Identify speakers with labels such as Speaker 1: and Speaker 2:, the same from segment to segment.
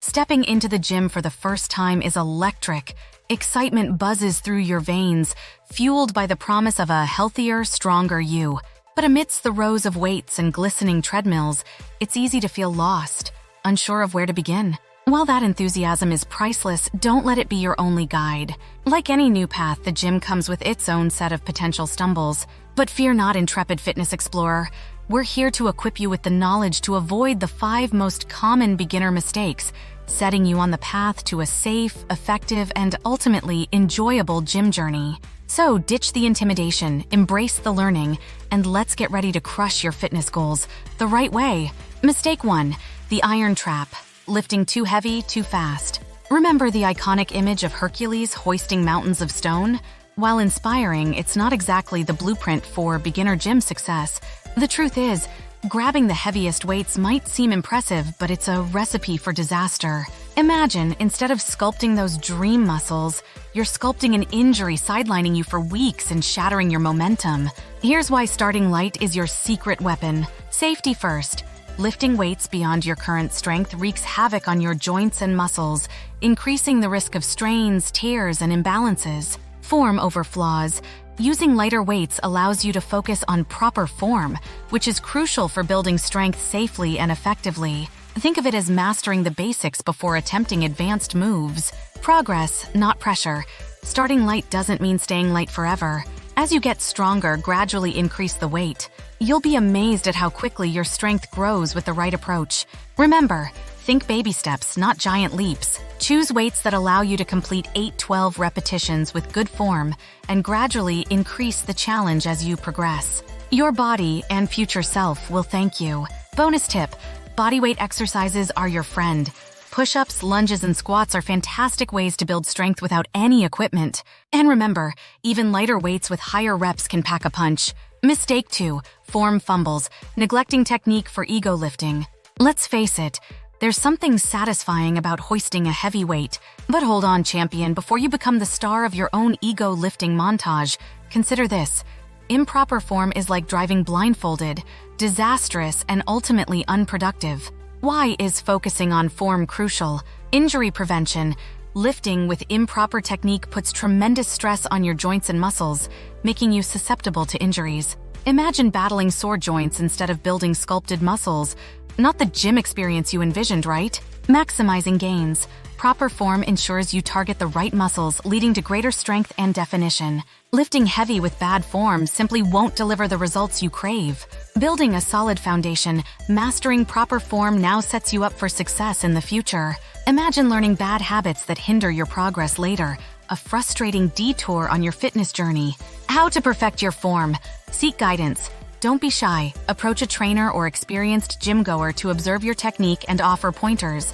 Speaker 1: Stepping into the gym for the first time is electric. Excitement buzzes through your veins, fueled by the promise of a healthier, stronger you. But amidst the rows of weights and glistening treadmills, it's easy to feel lost, unsure of where to begin. While that enthusiasm is priceless, don't let it be your only guide. Like any new path, the gym comes with its own set of potential stumbles. But fear not, intrepid fitness explorer. We're here to equip you with the knowledge to avoid the 5 most common beginner mistakes, setting you on the path to a safe, effective, and ultimately enjoyable gym journey. So ditch the intimidation, embrace the learning, and let's get ready to crush your fitness goals the right way. Mistake 1, the iron trap. Lifting too heavy, too fast. Remember the iconic image of Hercules hoisting mountains of stone? While inspiring, it's not exactly the blueprint for beginner gym success. The truth is, grabbing the heaviest weights might seem impressive, but it's a recipe for disaster. Imagine, instead of sculpting those dream muscles, you're sculpting an injury sidelining you for weeks and shattering your momentum. Here's why starting light is your secret weapon. Safety first. Lifting weights beyond your current strength wreaks havoc on your joints and muscles, increasing the risk of strains, tears, and imbalances. Form over flaws. Using lighter weights allows you to focus on proper form, which is crucial for building strength safely and effectively. Think of it as mastering the basics before attempting advanced moves. Progress, not pressure. Starting light doesn't mean staying light forever. As you get stronger, gradually increase the weight. You'll be amazed at how quickly your strength grows with the right approach. Remember, think baby steps, not giant leaps. Choose weights that allow you to complete 8-12 repetitions with good form and gradually increase the challenge as you progress. Your body and future self will thank you. Bonus tip, bodyweight exercises are your friend. Push-ups, lunges, and squats are fantastic ways to build strength without any equipment. And remember, even lighter weights with higher reps can pack a punch. Mistake 2, form fumbles, neglecting technique for ego lifting. Let's face it, there's something satisfying about hoisting a heavy weight. But hold on, champion, before you become the star of your own ego lifting montage, consider this. Improper form is like driving blindfolded, disastrous, and ultimately unproductive. Why is focusing on form crucial? Injury prevention. Lifting with improper technique puts tremendous stress on your joints and muscles, making you susceptible to injuries. Imagine battling sore joints instead of building sculpted muscles. Not the gym experience you envisioned, right? Maximizing gains. Proper form ensures you target the right muscles, leading to greater strength and definition. Lifting heavy with bad form simply won't deliver the results you crave. Building a solid foundation, mastering proper form now sets you up for success in the future. Imagine learning bad habits that hinder your progress later, a frustrating detour on your fitness journey. How to perfect your form. Seek guidance. Don't be shy. Approach a trainer or experienced gym goer to observe your technique and offer pointers.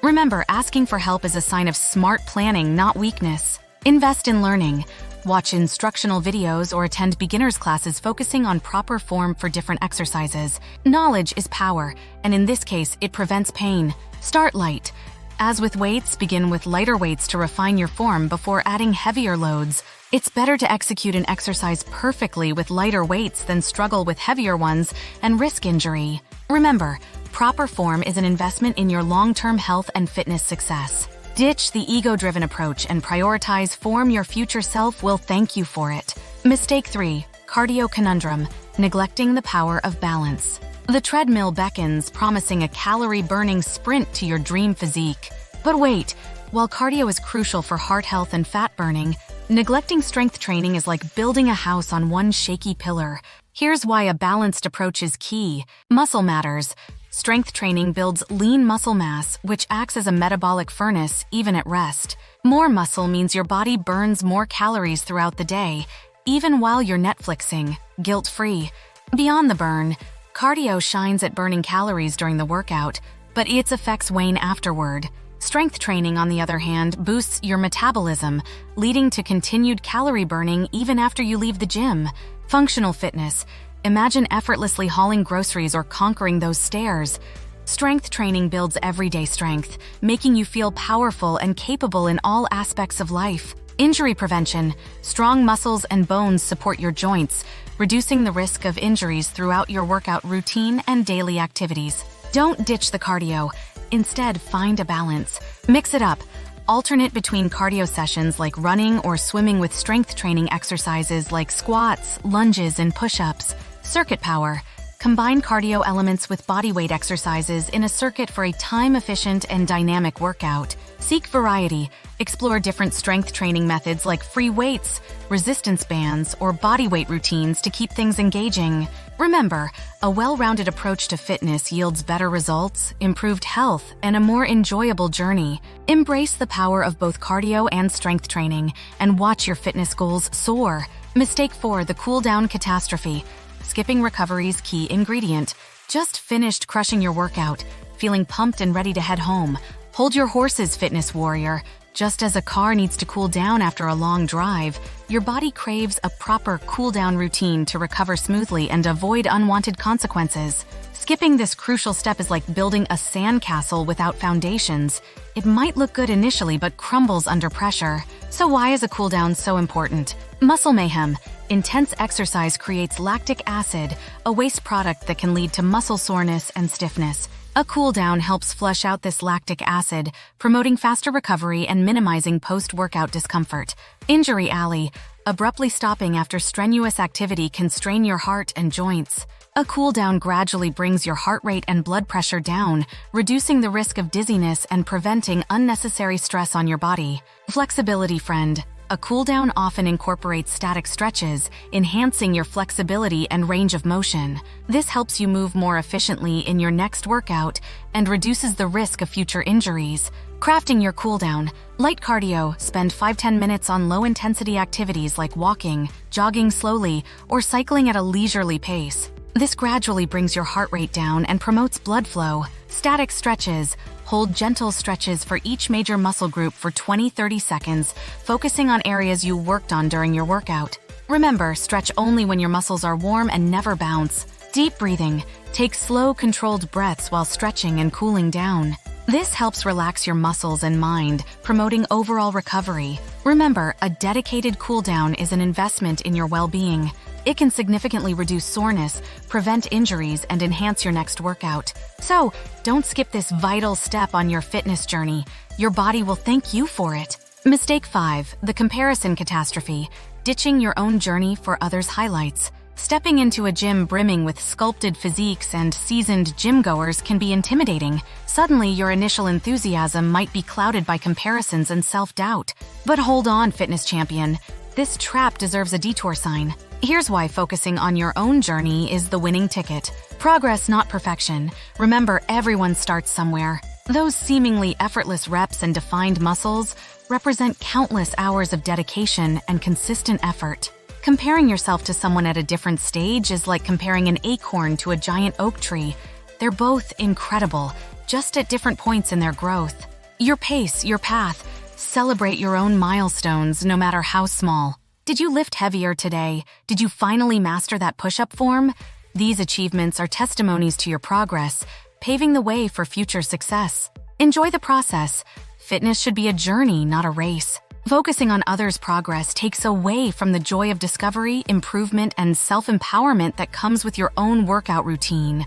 Speaker 1: Remember, asking for help is a sign of smart planning, not weakness. Invest in learning. Watch instructional videos or attend beginners classes focusing on proper form for different exercises. Knowledge is power, and in this case, it prevents pain. Start light. As with weights, begin with lighter weights to refine your form before adding heavier loads. It's better to execute an exercise perfectly with lighter weights than struggle with heavier ones and risk injury. Remember, proper form is an investment in your long-term health and fitness success. Ditch the ego-driven approach and prioritize form. Your future self will thank you for it. Mistake 3, cardio conundrum, neglecting the power of balance. The treadmill beckons, promising a calorie-burning sprint to your dream physique. But wait, while cardio is crucial for heart health and fat burning, neglecting strength training is like building a house on one shaky pillar. Here's why a balanced approach is key. Muscle matters. Strength training builds lean muscle mass, which acts as a metabolic furnace even at rest. More muscle means your body burns more calories throughout the day, even while you're Netflixing, guilt-free. Beyond the burn, cardio shines at burning calories during the workout, but its effects wane afterward. Strength training, on the other hand, boosts your metabolism, leading to continued calorie burning even after you leave the gym. Functional fitness. Imagine effortlessly hauling groceries or conquering those stairs. Strength training builds everyday strength, making you feel powerful and capable in all aspects of life. Injury prevention. Strong muscles and bones support your joints, reducing the risk of injuries throughout your workout routine and daily activities. Don't ditch the cardio. Instead, find a balance. Mix it up. Alternate between cardio sessions like running or swimming with strength training exercises like squats, lunges, and push-ups. Circuit power. Combine cardio elements with bodyweight exercises in a circuit for a time-efficient and dynamic workout. Seek variety. Explore different strength training methods like free weights, resistance bands, or bodyweight routines to keep things engaging. Remember, a well-rounded approach to fitness yields better results, improved health, and a more enjoyable journey. Embrace the power of both cardio and strength training, and watch your fitness goals soar. Mistake 4, the cool-down catastrophe. Skipping recovery's key ingredient. Just finished crushing your workout, feeling pumped and ready to head home. Hold your horses, fitness warrior. Just as a car needs to cool down after a long drive, your body craves a proper cool-down routine to recover smoothly and avoid unwanted consequences. Skipping this crucial step is like building a sandcastle without foundations. It might look good initially but crumbles under pressure. So why is a cool-down so important? Muscle mayhem. Intense exercise creates lactic acid, a waste product that can lead to muscle soreness and stiffness. A cool-down helps flush out this lactic acid, promoting faster recovery and minimizing post-workout discomfort. Injury alley. Abruptly stopping after strenuous activity can strain your heart and joints. A cool-down gradually brings your heart rate and blood pressure down, reducing the risk of dizziness and preventing unnecessary stress on your body. Flexibility friend. A cool-down often incorporates static stretches, enhancing your flexibility and range of motion. This helps you move more efficiently in your next workout and reduces the risk of future injuries. Crafting your cool-down. Light cardio. Spend 5-10 minutes on low-intensity activities like walking, jogging slowly, or cycling at a leisurely pace. This gradually brings your heart rate down and promotes blood flow. Static stretches. Hold gentle stretches for each major muscle group for 20-30 seconds, focusing on areas you worked on during your workout. Remember, stretch only when your muscles are warm and never bounce. Deep breathing. Take slow, controlled breaths while stretching and cooling down. This helps relax your muscles and mind, promoting overall recovery. Remember, a dedicated cool-down is an investment in your well-being. It can significantly reduce soreness, prevent injuries, and enhance your next workout. So, don't skip this vital step on your fitness journey. Your body will thank you for it. Mistake 5, the comparison catastrophe. Ditching your own journey for others' highlights. Stepping into a gym brimming with sculpted physiques and seasoned gym-goers can be intimidating. Suddenly, your initial enthusiasm might be clouded by comparisons and self-doubt. But hold on, fitness champion. This trap deserves a detour sign. Here's why focusing on your own journey is the winning ticket. Progress, not perfection. Remember, everyone starts somewhere. Those seemingly effortless reps and defined muscles represent countless hours of dedication and consistent effort. Comparing yourself to someone at a different stage is like comparing an acorn to a giant oak tree. They're both incredible, just at different points in their growth. Your pace, your path. Celebrate your own milestones, no matter how small. Did you lift heavier today? Did you finally master that push-up form? These achievements are testimonies to your progress, paving the way for future success. Enjoy the process. Fitness should be a journey, not a race. Focusing on others' progress takes away from the joy of discovery, improvement, and self-empowerment that comes with your own workout routine.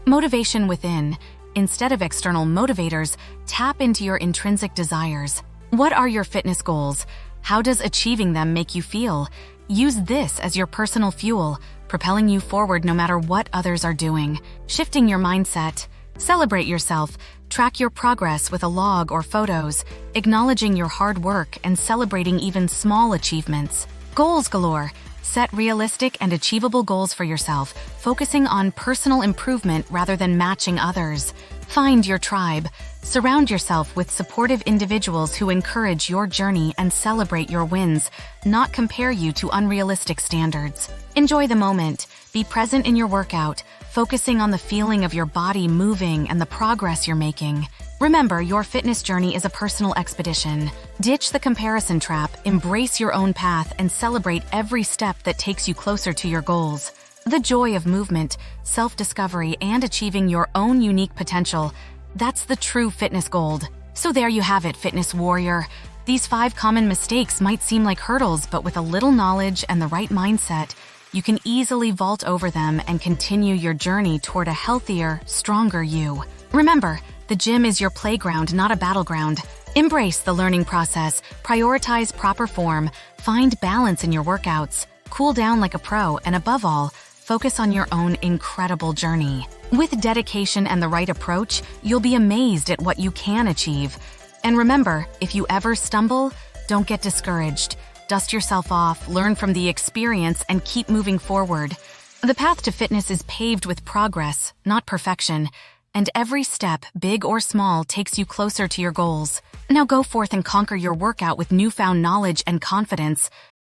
Speaker 1: Motivation within. Instead of external motivators, tap into your intrinsic desires. What are your fitness goals? How does achieving them make you feel? Use this as your personal fuel, propelling you forward no matter what others are doing. Shifting your mindset. Celebrate yourself. Track your progress with a log or photos, acknowledging your hard work and celebrating even small achievements. Goals galore. Set realistic and achievable goals for yourself, focusing on personal improvement rather than matching others. Find your tribe. Surround yourself with supportive individuals who encourage your journey and celebrate your wins, not compare you to unrealistic standards. Enjoy the moment. Be present in your workout, focusing on the feeling of your body moving and the progress you're making. Remember, your fitness journey is a personal expedition. Ditch the comparison trap, embrace your own path, and celebrate every step that takes you closer to your goals. The joy of movement, self-discovery, and achieving your own unique potential. That's the true fitness gold. So there you have it, fitness warrior. These 5 common mistakes might seem like hurdles, but with a little knowledge and the right mindset, you can easily vault over them and continue your journey toward a healthier, stronger you. Remember, The gym is your playground, not a battleground. Embrace the learning process, prioritize proper form, find balance in your workouts, cool down like a pro, and above all, focus on your own incredible journey. With dedication and the right approach, you'll be amazed at what you can achieve. And remember, if you ever stumble, don't get discouraged. Dust yourself off, learn from the experience, and keep moving forward. The path to fitness is paved with progress, not perfection. And every step, big or small, takes you closer to your goals. Now go forth and conquer your workout with newfound knowledge and confidence.